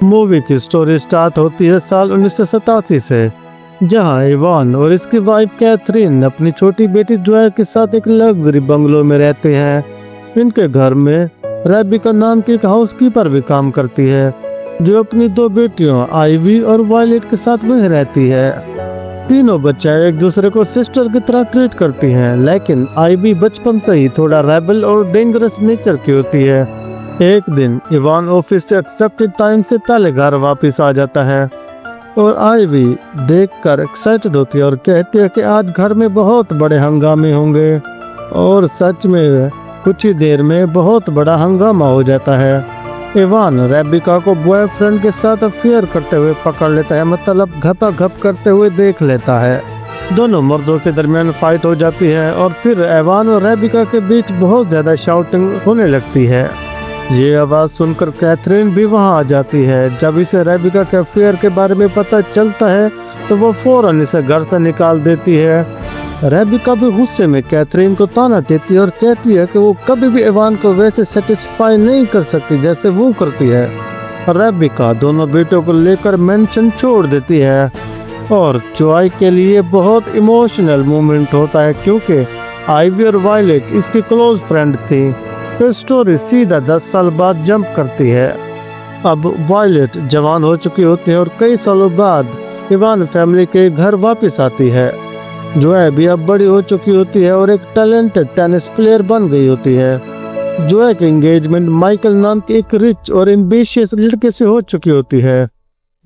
Movie की story start होती है साल 1987 से, जहां इवान और इसकी वाइफ कैथरीन अपनी छोटी बेटी जोया के साथ एक लग्जरी बंगलो में रहते हैं। इनके घर में रेबिका नाम की एक हाउसकीपर भी काम करती है, जो अपनी दो बेटियों आइवी और वायलेट के साथ वहीं रहती है। तीनों बच्चे एक दूसरे को सिस्टर की तरह ट्रीट करती हैं, लेकिन आइवी बचपन से ही थोड़ा रेबल और डेंजरस नेचर की होती है। एक दिन इवान ऑफिस से एक्सेप्टेड टाइम से पहले घर वापस आ जाता है और आइवी देखकर एक्साइटेड होती है और कहती है कि आज घर में बहुत बड़े हंगामे होंगे। और सच में कुछ ही देर में बहुत बड़ा हंगामा हो जाता है। इवान रेबिका को बॉयफ्रेंड के साथ अफेयर करते हुए पकड़ लेता है, मतलब घपाघप करते हुए देख लेता है। दोनों मर्दों के दरमियान फाइट हो जाती है और फिर इवान और रेबिका के बीच बहुत ज्यादा शाउटिंग होने लगती है। ये आवाज़ सुनकर कैथरीन भी वहां आ जाती है। जब इसे रेबिका के अफेयर के बारे में पता चलता है तो वो फौरन इसे घर से निकाल देती है। रेबिका भी गुस्से में कैथरीन को ताना देती है और कहती है कि वो कभी भी इवान को वैसे सेटिस्फाई नहीं कर सकती जैसे वो करती है। रेबिका दोनों बेटों को लेकर मेंशन छोड़ देती है और जॉय के लिए बहुत इमोशनल मोमेंट होता है, क्योंकि आइवी और वायलेट इसकी क्लोज फ्रेंड थी। तो स्टोरी सीधा 10 साल बाद जंप करती है। अब वायलेट जवान हो चुकी होती है और कई सालों बाद इवान फैमिली के घर वापस आती है। जोया भी अब बड़ी हो चुकी होती है और एक टैलेंटेड टेनिस प्लेयर बन गई होती है। जोया की एंगेजमेंट माइकल नाम के एक रिच और एम्बिशियस लड़के से हो चुकी होती है,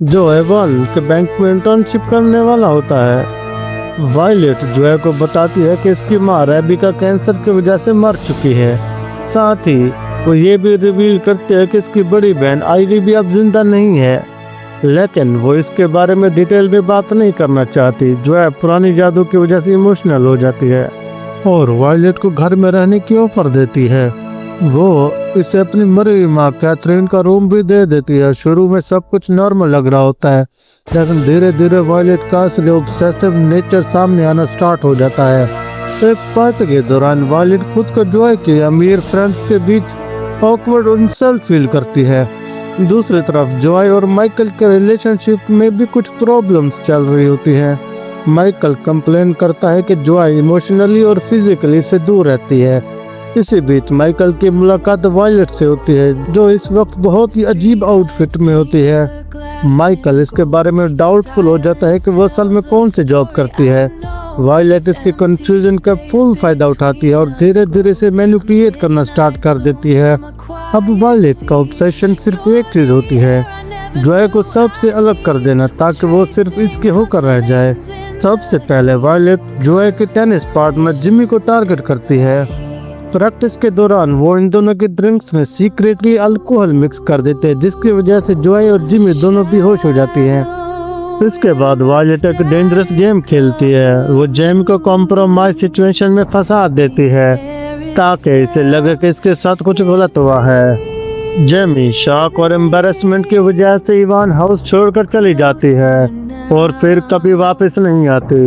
जो इवान के बैंक में इंटर्नशिप करने वाला होता है। वायलेट जोया को बताती है कि इसकी माँ रेबिका कैंसर की वजह से मर चुकी है। साथ ही वो ये भी रिवील करते हैं कि इसकी बड़ी बहन आइवी भी अब जिंदा नहीं है, लेकिन वो इसके बारे में डिटेल में बात नहीं करना चाहती। जो है पुरानी जादू की वजह से इमोशनल हो जाती है और वायलेट को घर में रहने की ऑफर देती है। वो इसे अपनी मरी हुई माँ कैथरीन का रूम भी दे देती है। शुरू में सब कुछ नॉर्मल लग रहा होता है, लेकिन धीरे धीरे वायलेट का असली ऑब्सेसिव नेचर सामने आना स्टार्ट हो जाता है। एक पार्टी के दौरान वायलेट खुद को जॉय के अमीर फ्रेंड्स के बीच ऑकवर्ड और इनसल्ट फील करती है। दूसरी तरफ जॉय और माइकल के रिलेशनशिप में भी कुछ प्रॉब्लम्स चल रही होती हैं। माइकल कंप्लेन करता है कि जॉय इमोशनली और फिजिकली से दूर रहती है। इसी बीच माइकल की मुलाकात वायलेट से होती है, जो इस वक्त बहुत ही अजीब आउटफिट में होती है। माइकल इसके बारे में डाउटफुल हो जाता है कि वह असल में कौन सी जॉब करती है। वायलेट इसके कंफ्यूजन का फुल फायदा उठाती है और धीरे धीरे से मैनिपुलेट करना स्टार्ट कर देती है। अब वायलेट का ऑब्सेशन सिर्फ एक चीज होती है, जॉय को सबसे अलग कर देना, ताकि वो सिर्फ इसके होकर रह जाए। सबसे पहले वायलेट जॉय के टेनिस पार्टनर जिमी को टारगेट करती है। प्रैक्टिस के दौरान वो इन दोनों के ड्रिंक्स में सीक्रेटली अल्कोहल मिक्स कर देते हैं, जिसकी वजह से जॉय और जिमी दोनों बेहोश हो जाती हैं। इसके बाद वायलेट एक डेंजरस गेम खेलती है। वो जेमी को कॉम्प्रोमाइज सिचुएशन में फंसा देती है, ताकि इसे लगे कि इसके साथ कुछ गलत हुआ है। जेमी शॉक और एम्बैरेसमेंट की वजह से इवान हाउस छोड़कर चली जाती है और फिर कभी वापस नहीं आती।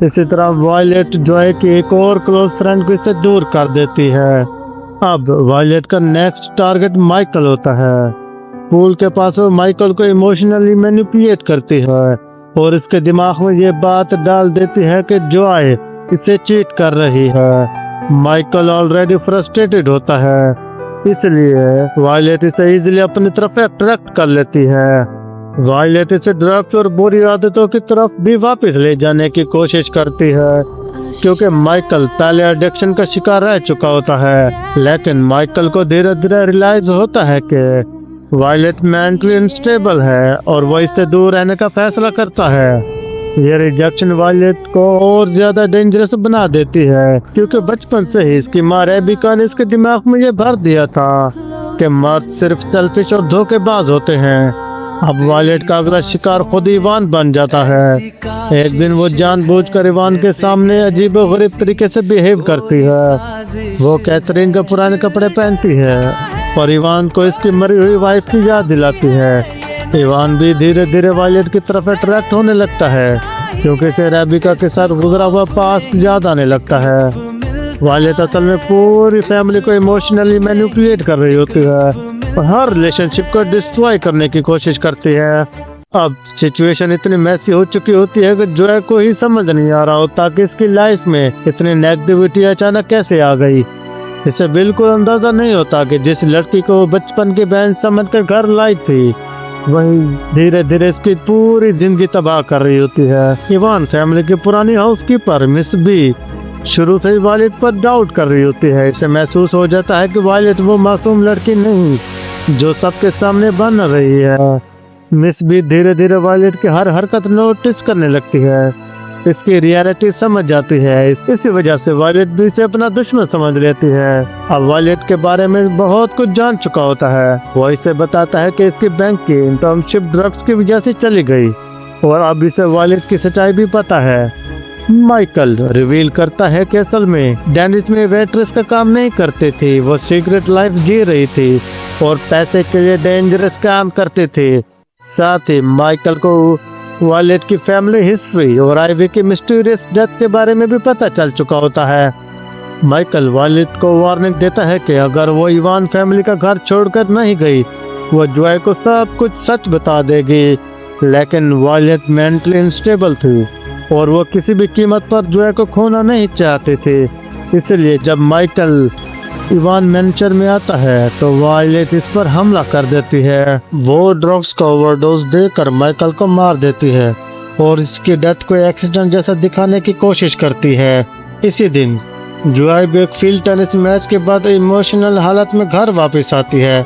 इसी तरह वायलेट जॉय की एक और क्लोज फ्रेंड को इससे दूर कर देती है। अब वायलेट का नेक्स्ट टारगेट माइकल होता है। पूल के पास वो माइकल को इमोशनली मैनिपुलेट करती है और इसके दिमाग में ये बात डाल देती है कि जॉय इसे चीट कर रही है। माइकल ऑलरेडी फ्रस्ट्रेटेड होता है, इसलिए वायलेट इसे इजीली अपनी तरफ अट्रैक्ट कर लेती है। वायलेट इसे ड्रग्स और बुरी आदतों की तरफ भी वापस ले जाने की कोशिश करती है, क्योंकि माइकल पहले एडिक्शन का शिकार रह चुका होता है। लेकिन माइकल को धीरे धीरे रियलाइज होता है कि वायलेट मेंटली अनस्टेबल है और वो इससे दूर रहने का फैसला करता है। ये रिजेक्शन वायलेट को और ज्यादा डेंजरस बना देती है, क्योंकि बचपन से ही इसकी माँ रेबिका ने इसके दिमाग में ये भर दिया था कि मर्द सिर्फ सेल्फिश और धोखेबाज होते हैं। अब वायलेट का अगला शिकार खुद इवान बन जाता है। एक दिन वो जानबूझकर इवान के सामने अजीबोगरीब तरीके से बिहेव करती है। वो कैथरीन के पुराने कपड़े पहनती है और इवान को इसकी मरी हुई वाइफ की याद दिलाती है। इवान भी धीरे धीरे वायलेट की तरफ अट्रैक्ट होने लगता है, क्योंकि इसे रेबिका के साथ गुजरा हुआ पास्ट याद आने लगता है। वायलेट असल में पूरी फैमिली को इमोशनली मैनिपुलेट कर रही होती है हर रिलेशनशिप को डिस्ट्रॉय करने की कोशिश करती है। अब सिचुएशन इतनी मैसी हो चुकी होती है कि जॉय को ही समझ नहीं आ रहा होता कि इसकी लाइफ में इतनी नेगेटिविटी अचानक कैसे आ गई। इसे बिल्कुल अंदाजा नहीं होता कि जिस लड़की को बचपन की बहन समझकर घर लाई थी, वही धीरे धीरे इसकी पूरी जिंदगी तबाह कर रही होती है। इवान फैमिली की पुरानी हाउसकीपर मिस बी शुरू से ही वालिद पर डाउट कर रही होती है। इसे महसूस हो जाता है कि वालिद वो मासूम लड़की नहीं जो सबके सामने बन रही है। मिस बी धीरे धीरे वालिद की हर हरकत नोटिस करने लगती है, इसकी रियलिटी समझ जाती है। इसी वजह से वालिद भी इसे अपना दुश्मन समझ लेती है। अब वालिद के बारे में बहुत कुछ जान चुका होता है। वो इसे बताता है कि इसकी बैंक की इंटर्नशिप ड्रग्स की वजह से चली गई और अब इसे वालिद की सच्चाई भी पता है। माइकल रिवील करता है कि असल में डेनिस में वेट्रेस का काम नहीं करते थे, वो सीक्रेट लाइफ जी रही थी और पैसे के लिए डेंजरस काम करते थे। साथ ही माइकल को वालिद की फैमिली हिस्ट्री और आइवी की मिस्टीरियस डेथ के बारे में भी पता चल चुका होता है। माइकल वालिद को वार्निंग देता है कि अगर वो इवान फैमिली का घर छोड़कर नहीं गई, वो जॉय को सब कुछ सच बता देगी। लेकिन वालिद मेंटली अनस्टेबल थी और वो किसी भी कीमत पर जॉय को खोना नहीं चाहते थे। इसलिए जब माइकल इवान मैंशन में आता है तो वालिद इस पर हमला कर देती है। वो ड्रग्स का ओवरडोज देकर माइकल को मार देती है और इसकी डेथ को एक्सीडेंट जैसा दिखाने की कोशिश करती है। इसी दिन जॉय भी एक फील्ड टेनिस मैच के बाद इमोशनल हालत में घर वापस आती है।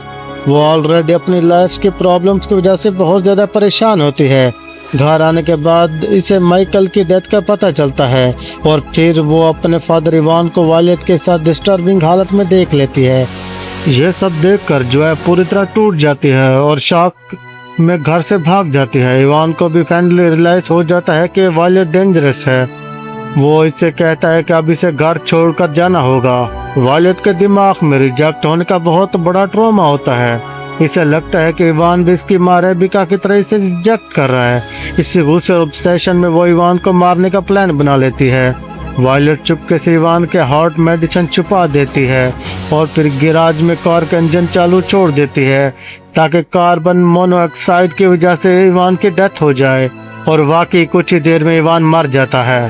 वो ऑलरेडी अपनी लाइफ की प्रॉब्लम्स की वजह से बहुत ज़्यादा परेशान होती है। घर आने के बाद इसे माइकल की डेथ का पता चलता है और फिर वो अपने फादर इवान को वालिद के साथ डिस्टर्बिंग हालत में देख लेती है। यह सब देखकर जॉय पूरी तरह टूट जाती है और शॉक में घर से भाग जाती है। इवान को भी फाइनली रियलाइज हो जाता है कि वालिद डेंजरस है। वो इससे कहता है कि अब इसे घर छोड़कर जाना होगा। वालिद के दिमाग में रिजेक्ट होने का बहुत बड़ा ट्रॉमा होता है। इसे लगता है कि इवान भी इसकी माँ रेबिका की तरह इसे रिजेक्ट कर रहा है। इसी गुस्से और ऑब्सेशन में वो इवान को मारने का प्लान बना लेती है। वालिद चुपके से इवान के हार्ट मेडिसिन छुपा देती है और फिर गैराज में कार का इंजन चालू छोड़ देती है ताकि कार्बन मोनोऑक्साइड की वजह से इवान की डेथ हो जाए। और वाकई कुछ ही देर में इवान मर जाता है।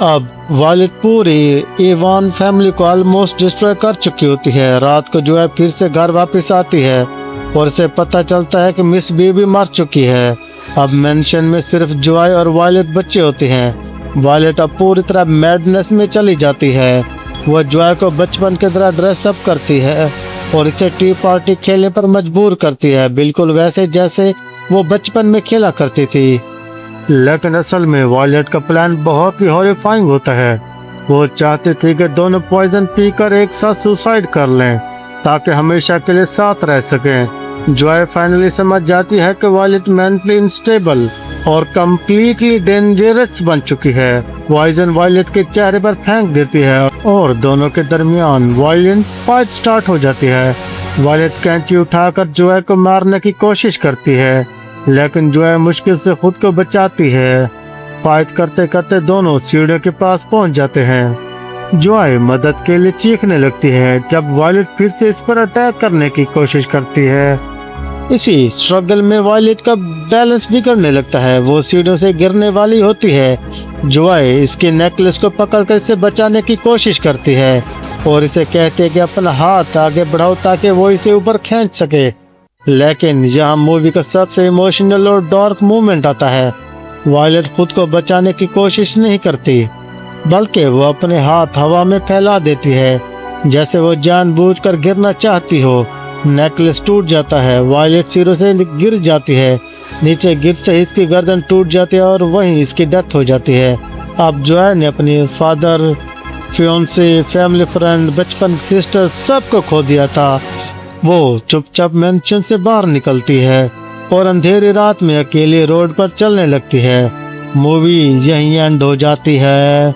अब वालिद पूरी इवान फैमिली को ऑलमोस्ट डिस्ट्रॉय कर चुकी होती है। रात को जो है फिर से घर वापस आती है और इसे पता चलता है कि मिस बी भी मर चुकी है। अब मेंशन में सिर्फ जॉय और वालिद बच्चे होते हैं। वालिद अब पूरी तरह मैडनेस में चली जाती है। वह जॉय को बचपन की तरह ड्रेस अप करती है और इसे टी पार्टी खेलने पर मजबूर करती है, बिल्कुल वैसे जैसे वो बचपन में खेला करती थी। लेकिन असल में वालिद का प्लान बहुत ही हॉरिफाइंग होता है। वो चाहती थी कि दोनों पॉइजन पीकर एक साथ सुसाइड कर लें ताकि हमेशा के लिए साथ रह सकें। जॉय फाइनली समझ जाती है कि वालिद मेंटली अनस्टेबल और कम्प्लीटली डेंजरस बन चुकी है। पॉइजन वालिद के चेहरे पर फेंक देती है और दोनों के दरमियान वायलेंट फाइट स्टार्ट हो जाती है। वालिद कैंची उठाकर जॉय को मारने की कोशिश करती है, लेकिन जॉय मुश्किल से खुद को बचाती है। फाइट करते करते दोनों सीढ़ियों के पास पहुंच जाते हैं। जॉय मदद के लिए चीखने लगती है जब वालिद फिर से इस पर अटैक करने की कोशिश करती है। इसी स्ट्रगल में वालिद का बैलेंस बिगड़ने लगता है। वो सीढ़ियों से गिरने वाली होती है। जॉय इसके नेकलेस को पकड़कर इसे बचाने की कोशिश करती है और इसे कहती है कि अपना हाथ आगे बढ़ाओ ताकि वो इसे ऊपर खींच सके। लेकिन यहाँ मूवी का सबसे इमोशनल और डार्क मोमेंट आता है। वालिद खुद को बचाने की कोशिश नहीं करती, बल्कि वो अपने हाथ हवा में फैला देती है जैसे वो जानबूझकर गिरना चाहती हो। नेकलेस टूट जाता है। वालिद सिरों से गिर जाती है। नीचे गिरते ही इसकी गर्दन टूट जाती है और वहीं इसकी डेथ हो जाती है। अब जॉय ने अपनी फादर, फियोंसे, फैमिली फ्रेंड, बचपन सिस्टर सबको खो दिया था। वो चुपचाप मेंशन से बाहर निकलती है और अंधेरी रात में अकेले रोड पर चलने लगती है। मूवी यहीं एंड हो जाती है।